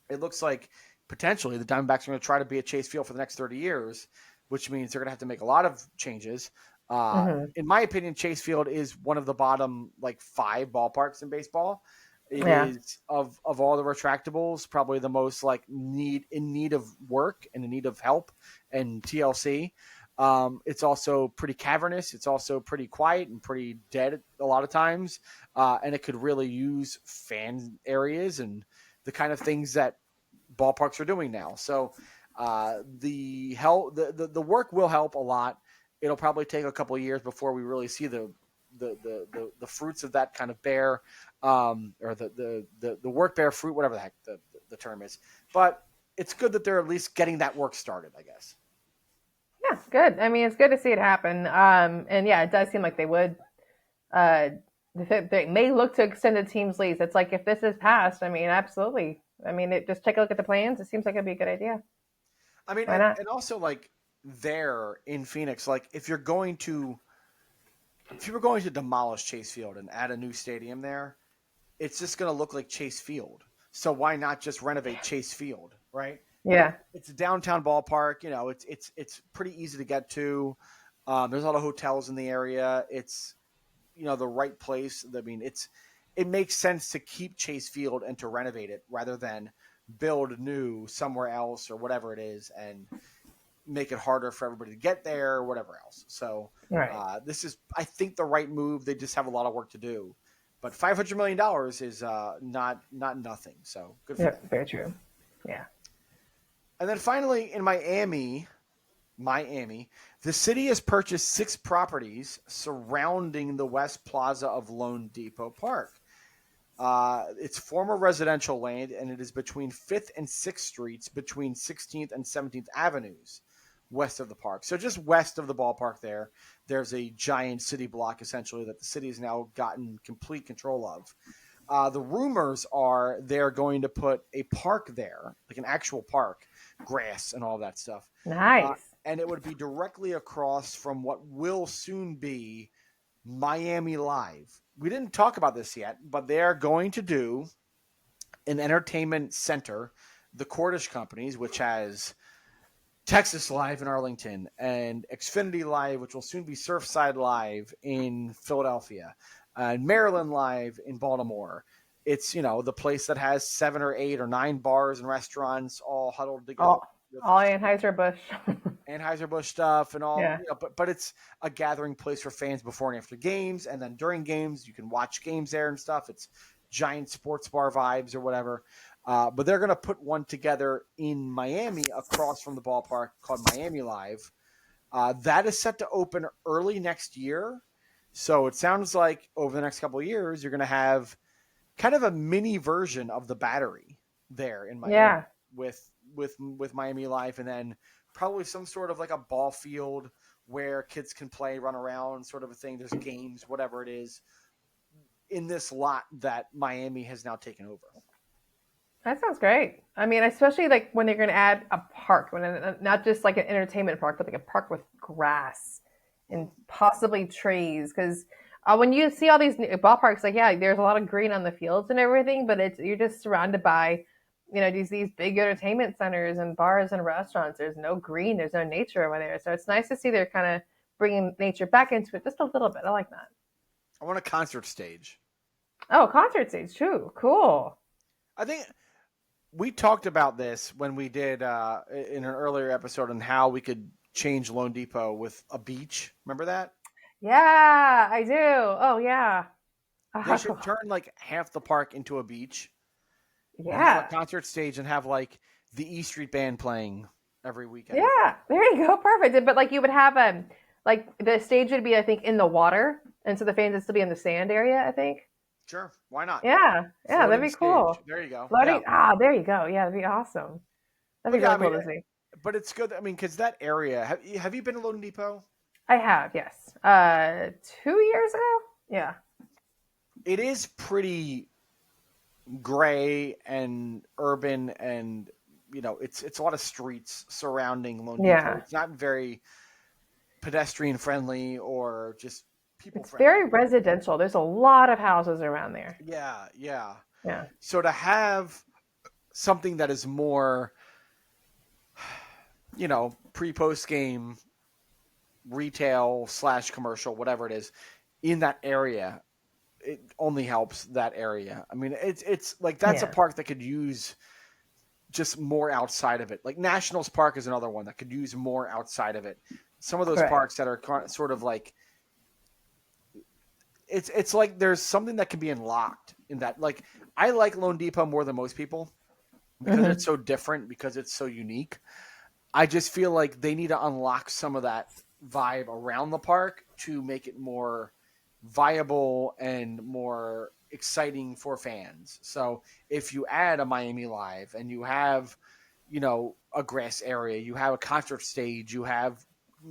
it looks like potentially the Diamondbacks are going to try to be at Chase Field for the next 30 years, which means they're going to have to make a lot of changes. In my opinion, Chase Field is one of the bottom like 5 ballparks in baseball. It is of all the retractables, probably the most like in need of work and in need of help and TLC. It's also pretty cavernous. It's also pretty quiet and pretty dead a lot of times. And it could really use fan areas and the kind of things that ballparks are doing now. So the work will help a lot. It'll probably take a couple of years before we really see the fruits of that kind of bear, or the work bear fruit, whatever the heck the term is. But it's good that they're at least getting that work started, I guess. Yeah, good. I mean, it's good to see it happen. And yeah, it does seem like they would. They may look to extend the team's lease. It's like if this is passed, I mean, absolutely. I mean, just take a look at the plans. It seems like it'd be a good idea. I mean, and also like there in Phoenix, like if you were going to demolish Chase Field and add a new stadium there, it's just going to look like Chase Field. So why not just renovate Chase Field, right? Yeah. It's a downtown ballpark. You know, it's pretty easy to get to. There's a lot of hotels in the area. It's, you know, the right place. I mean, it makes sense to keep Chase Field and to renovate it rather than build new somewhere else or whatever it is and make it harder for everybody to get there or whatever else. So this is, I think, the right move. They just have a lot of work to do. But $500 million is not nothing. So good for them. Very true. Yeah. And then finally, in Miami, the city has purchased 6 properties surrounding the West Plaza of LoanDepot Park. It's former residential land, and it is between 5th and 6th Streets, between 16th and 17th Avenues, west of the park. So just west of the ballpark there's a giant city block, essentially, that the city has now gotten complete control of. The rumors are they're going to put a park there, like an actual park, grass and all that stuff. Nice. And it would be directly across from what will soon be Miami Live. We didn't talk about this yet, but they are going to do an entertainment center, the Cordish Companies, which has Texas Live in Arlington and Xfinity Live, which will soon be Surfside Live in Philadelphia, and Maryland Live in Baltimore. It's, you know, the place that has 7 or 8 or 9 bars and restaurants all huddled together. All Anheuser-Busch. Anheuser-Busch stuff and all, Yeah. you know, but it's a gathering place for fans before and after games, and then during games you can watch games there and stuff. It's giant sports bar vibes or whatever. But they're going to put one together in Miami across from the ballpark called Miami Live. That is set to open early next year. So it sounds like over the next couple of years, you're going to have kind of a mini version of the Battery there in Miami with Miami Live, and then probably some sort of like a ball field where kids can play, run around, sort of a thing. There's games, whatever it is, in this lot that Miami has now taken over. That sounds great. I mean, especially like when they're going to add a park, not just like an entertainment park, but like a park with grass and possibly trees. Because when you see all these ballparks, like, yeah, there's a lot of green on the fields and everything, but you're just surrounded by these big entertainment centers and bars and restaurants. There's no green, there's no nature over there. So it's nice to see they're kind of bringing nature back into it just a little bit. I like that. I want a concert stage. Oh, concert stage too. Cool. I think we talked about this when we did in an earlier episode on how we could change LoanDepot with a beach. Remember that? Yeah, I do. Oh, yeah. They should turn like half the park into a beach. And have Yeah. a concert stage and have like the E Street Band playing every weekend. Yeah. There you go. Perfect. But like you would have like the stage would be, I think, in the water, and so the fans would still be in the sand area, I think. Sure, why not? Yeah. Yeah, that'd be cool. There you go. Floating. Ah, there you go. Yeah, that'd be awesome. That'd be really cool to see. But it's good. I mean, because that area. Have you been to LoanDepot? I have, yes. 2 years ago. Yeah. It is pretty gray and urban, and it's a lot of streets surrounding LoanDepot. Yeah. It's not very pedestrian friendly or just people It's friendly. very residential. There's a lot of houses around there. Yeah. Yeah. So to have something that is more, pre-post game retail / commercial, whatever it is, in that area, it only helps that area. I mean, it's like that's a park that could use just more outside of it. Like Nationals Park is another one that could use more outside of it. Some of those parks that are sort of like, it's like there's something that can be unlocked in that. Like I like LoanDepot more than most people because it's so different, because it's so unique. I just feel like they need to unlock some of that vibe around the park to make it more viable and more exciting for fans. So if you add a Miami Live and you have, a grass area, you have a concert stage, you have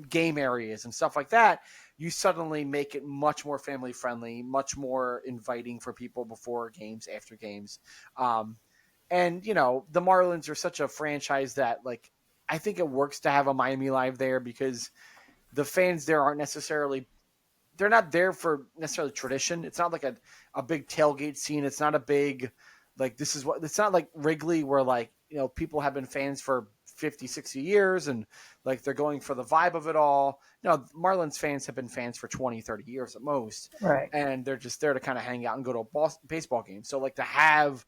game areas and stuff like that, you suddenly make it much more family friendly, much more inviting for people before games, after games. And the Marlins are such a franchise that like, I think it works to have a Miami Live there because the fans there aren't necessarily, they're not there for necessarily tradition. It's not like a big tailgate scene. It's not a big, like, it's not like Wrigley where like, people have been fans for 50, 60 years and like they're going for the vibe of it all. Marlins fans have been fans for 20, 30 years at most. Right. And they're just there to kind of hang out and go to a baseball game. So like to have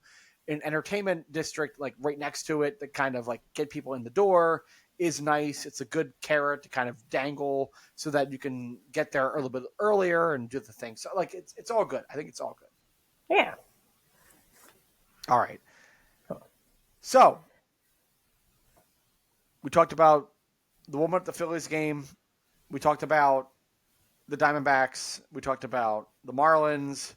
an entertainment district like right next to it that kind of like get people in the door is nice. It's a good carrot to kind of dangle so that you can get there a little bit earlier and do the thing. So like it's all good. I think it's all good. Yeah. All right. So we talked about the woman at the Phillies game. We talked about the Diamondbacks. We talked about the Marlins.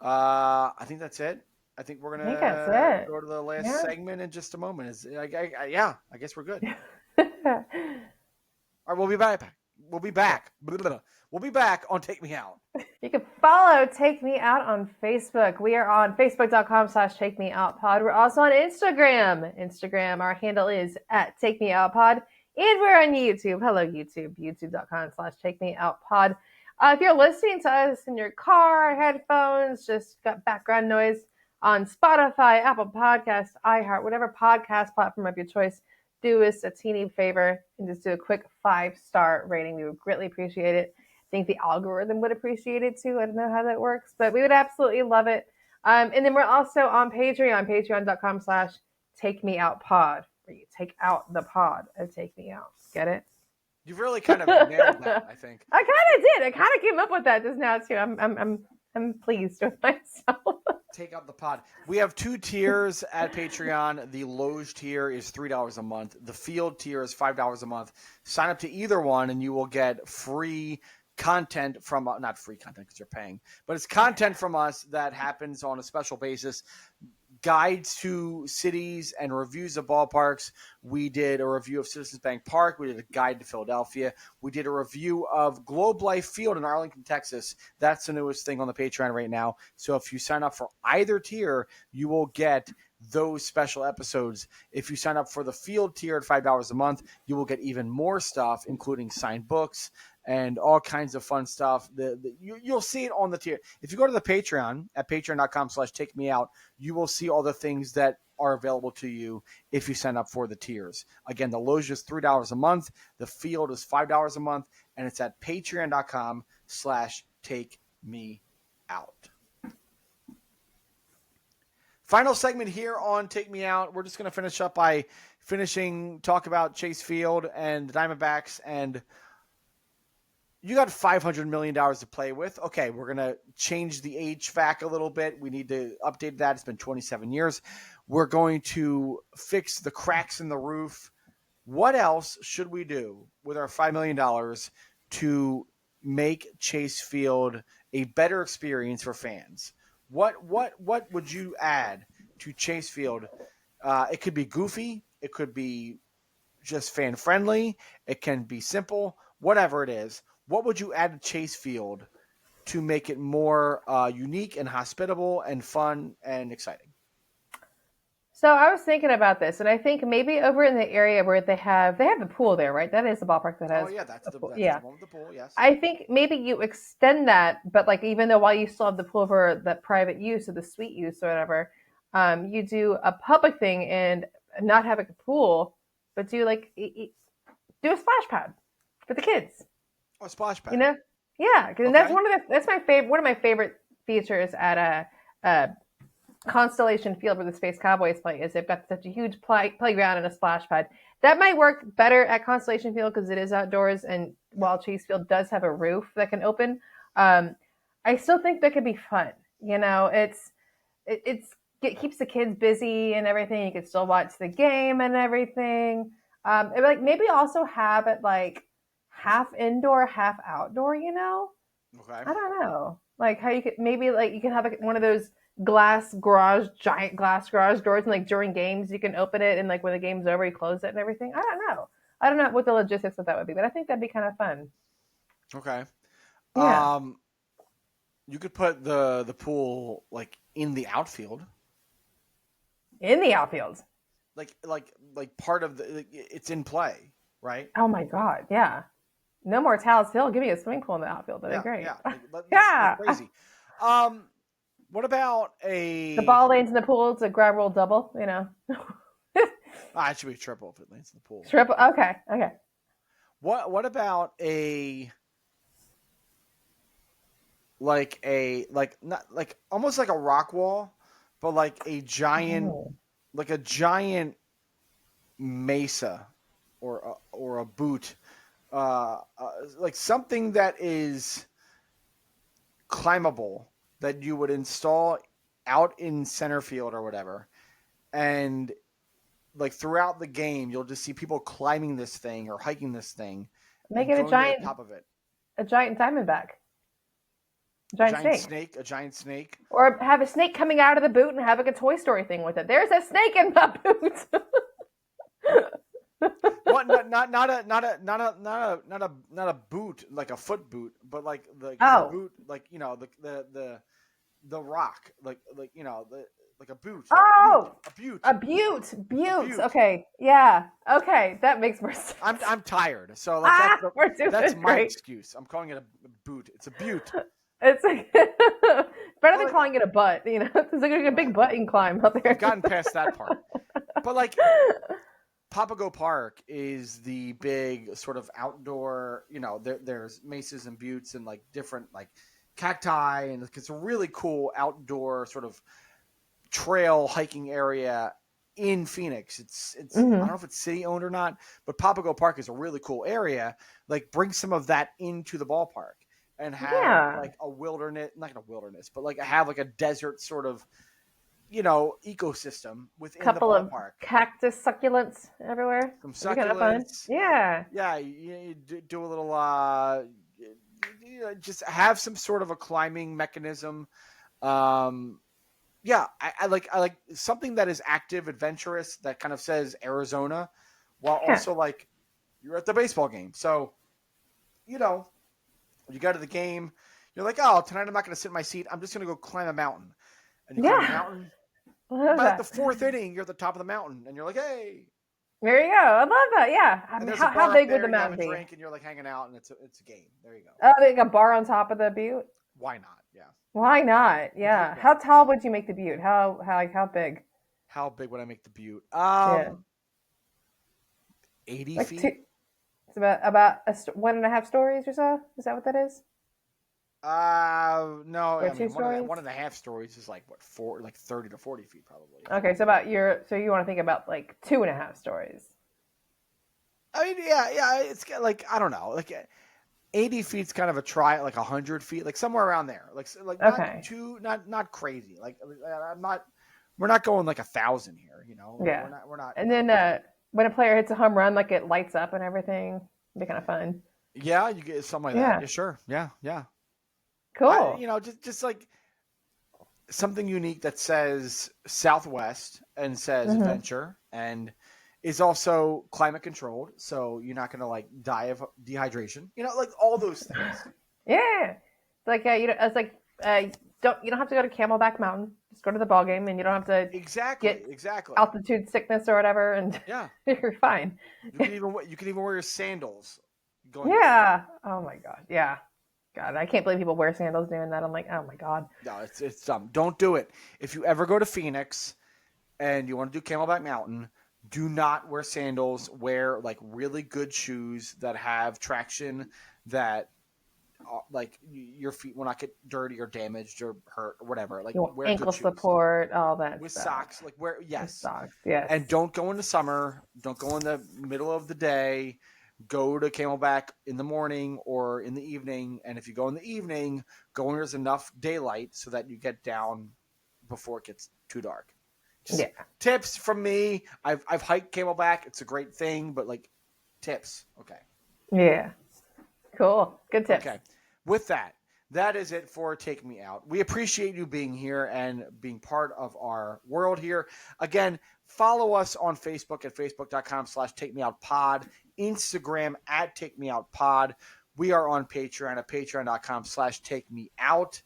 I think that's it. I think we're going to go to the last segment in just a moment. I guess we're good. All right, we'll be back. We'll be back. We'll be back on Take Me Out. You can follow Take Me Out on Facebook. We are on facebook.com/TakeMeOutPod. We're also on Instagram. Our handle is @TakeMeOutPod. And we're on YouTube. Hello, YouTube. YouTube.com/TakeMeOutPod. If you're listening to us in your car, headphones, just got background noise, on Spotify, Apple Podcasts, iHeart, whatever podcast platform of your choice, do us a teeny favor and just do a quick 5-star rating. We would greatly appreciate it. I think the algorithm would appreciate it too. I don't know how that works, but we would absolutely love it. And then we're also on Patreon, patreon.com/TakeMeOutPod, where you take out the pod and take me out. Get it? You've really kind of nailed that, I think. I kind of did. I kind of came up with that just now too. I'm pleased with myself. Take out the pod. We have 2 tiers at Patreon. The Loge tier is $3 a month. The Field tier is $5 a month. Sign up to either one and you will get free content from, not free content because you're paying, but it's content from us that happens on a special basis. Guides to cities and reviews of ballparks. We did a review of Citizens Bank Park. We did a guide to Philadelphia. We did a review of Globe Life Field in Arlington, Texas. That's the newest thing on the Patreon right now. So if you sign up for either tier, you will get those special episodes. If you sign up for the Field tier at $5 a month, you will get even more stuff, including signed books and all kinds of fun stuff. You'll see it on the tier. If you go to the Patreon at patreon.com/takemeout, you will see all the things that are available to you if you sign up for the tiers. Again, the Loge is $3 a month. The field is $5 a month. And it's at patreon.com/take-me-out. Final segment here on Take Me Out. We're just going to finish up by talk about Chase Field and the Diamondbacks. And you got $500 million to play with. Okay, we're going to change the HVAC a little bit. We need to update that. It's been 27 years. We're going to fix the cracks in the roof. What else should we do with our $5 million to make Chase Field a better experience for fans? What would you add to Chase Field? It could be goofy. It could be just fan friendly. It can be simple. Whatever it is, what would you add to Chase Field to make it more unique and hospitable and fun and exciting? So I was thinking about this, and I think maybe over in the area where they have the pool there, right? That is the ballpark that has. Oh yeah, that's the one with the pool. Yes. I think maybe you extend that, but like even though while you still have the pool for the private use or the suite use or whatever, you do a public thing and not have a pool, but do like do a splash pad for the kids. Oh, a splash pad. You know, yeah, because that's my favorite. One of my favorite features at a Constellation Field where the Space Cowboys play is they've got such a huge playground and a splash pad. That might work better at Constellation Field because it is outdoors, and while Chase Field does have a roof that can open, I still think that could be fun. You know, it keeps the kids busy and everything. You can still watch the game and everything. Like maybe also have it like half indoor, half outdoor. You know, okay. I don't know, like how you could maybe like you can have one of those giant glass garage doors, and like during games you can open it, and like when the game's over you close it and everything. I don't know what the logistics of that would be, but I think that'd be kind of fun. Okay. Yeah. You could put the pool like in the outfield. In the outfield. Like part of it's in play, right? Oh my god, yeah. No more Talus Hill. Give me a swimming pool in the outfield. That'd be great. Yeah. Yeah. Crazy. What about the ball lands in the pool? It's a grab roll double, you know. It should be a triple if it lands in the pool. Triple. Okay. What about not almost like a rock wall, but like a giant mesa or a boot, like something that is climbable that you would install out in center field or whatever, and like throughout the game you'll just see people climbing this thing or hiking this thing. Make it a giant top of it. A giant diamondback. A giant snake. Or have a snake coming out of the boot and have like a Toy Story thing with it. There's a snake in the boot. What? Not a boot like a foot boot, but like the boot, like you know the rock, like you know like a boot. Oh, a butte. Okay, yeah. Okay, that makes more sense. I'm tired, so like that's my great. excuse. I'm calling it a boot. It's a butte. It's like better than calling it a butt. You know, it's like a big butt you can climb up there. I've gotten past that part, but like. Papago Park is the big sort of outdoor, you know, there's mesas and buttes and like different like cacti, and it's a really cool outdoor sort of trail hiking area in Phoenix. It's I don't know if it's city owned or not, but Papago Park is a really cool area. Like bring some of that into the ballpark and have like a wilderness, not a wilderness, but like have like a desert sort of, you know, ecosystem within the ballpark. Couple of cactus succulents everywhere. Some succulents. Yeah. Yeah, you do a little, just have some sort of a climbing mechanism. Yeah, I like something that is active, adventurous, that kind of says Arizona, while also like you're at the baseball game. So, you know, you go to the game, you're like, oh, tonight I'm not going to sit in my seat. I'm just going to go climb a mountain. And you climb a mountain. By the fourth inning, you're at the top of the mountain, and you're like, "Hey, there you go." I love that. Yeah. How big would the mountain be? Drink, and you're like hanging out, and it's a game. There you go. Oh, like a bar on top of the butte. Why not? Yeah. Why not? Yeah. How tall would you make the butte? How big? How big would I make the butte? Yeah. 80 Like feet. it's about 1.5 stories or so. Is that what that is? No, Or I two mean stories? 1.5 stories is like what 30 to 40 feet probably. Okay, so you want to think about like 2.5 stories. I mean, yeah, it's like I don't know, like 80 feet's kind of a try, like 100 feet, like somewhere around there, like not Okay. too, not crazy. Like we're not going like 1,000 here, Like, Yeah. we're not. And then when a player hits a home run, like it lights up and everything. It'd be kind of fun. Yeah, you get something like that. Yeah. Yeah, sure. Yeah. Cool. Just like something unique that says Southwest and says Hmm. adventure and is also climate controlled, so you're not gonna like die of dehydration. Like all those things. Yeah. It's like it's like you don't have to go to Camelback Mountain. Just go to the ball game, and you don't have to Exactly. get Exactly. altitude sickness or whatever, and Yeah. you're fine. You can even wear your sandals going to the game. Yeah. Oh my God. Yeah. God, I can't believe people wear sandals doing that. I'm like, oh my God. No, it's dumb. Don't do it. If you ever go to Phoenix and you want to do Camelback Mountain, do not wear sandals. Wear like really good shoes that have traction that like your feet will not get dirty or damaged or hurt or whatever. Like You want wear good ankle shoes support, all that with stuff. socks. Like wear With yes, socks, yes. and don't go in the summer. Don't go in the middle of the day. Go to Camelback in the morning or in the evening. And if you go in the evening, go when there's enough daylight so that you get down before it gets too dark. Just Yeah. tips from me. I've hiked Camelback. It's a great thing, but like tips. Okay. Yeah. Cool. Good tips. Okay. With that, that is it for Take Me Out. We appreciate you being here and being part of our world here. Again, follow us on Facebook at facebook.com/takemeoutpod, Instagram at takemeoutpod. We are on Patreon at patreon.com/takemeout.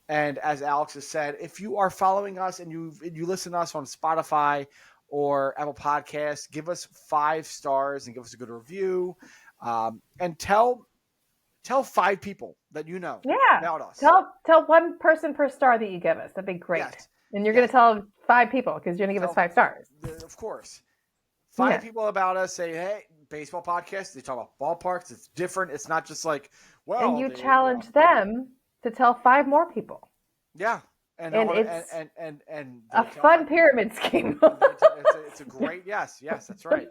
And as Alex has said, if you are following us and you listen to us on Spotify or Apple Podcasts, give us 5 stars and give us a good review. And tell 5 people that you know Yeah. about us. Tell one person per star that you give us. That'd be great. Yes. And you're going Yes. to tell 5 people because you're going to give us 5 stars. Of course. 5 Yeah. people about us say, hey, baseball podcast. They talk about ballparks. It's different. It's not just like, well, And you challenge them to tell 5 more people. yeah. And it's and a fun pyramid scheme. it's a great yes, that's right.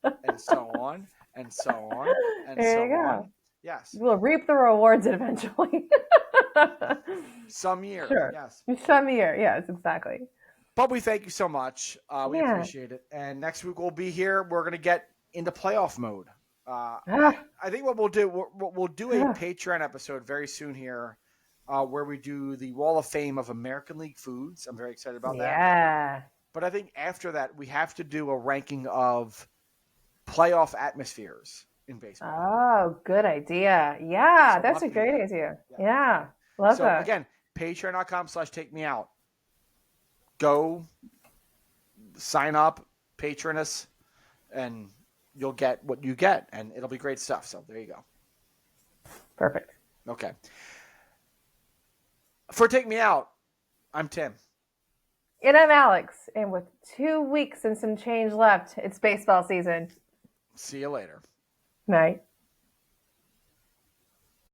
And so on and so on and there so you go. on. Yes. We'll reap the rewards eventually. Some year. Sure. Yes. Some year. Yes, exactly. But we thank you so much. We appreciate it. And next week we'll be here. We're going to get into playoff mode. I think what we'll do, we'll do a Patreon episode very soon here where we do the Wall of Fame of American League foods. I'm very excited about that. Yeah. But I think after that, we have to do a ranking of playoff atmospheres in baseball. Oh, good idea. Yeah, So that's a great idea. Yeah. Love that. So again, patreon.com/takemeout. Go sign up, patron us, and you'll get what you get, and it'll be great stuff. So there you go. Perfect. Okay. For Take Me Out, I'm Tim. And I'm Alex. And with 2 weeks and some change left, it's baseball season. See you later. Night.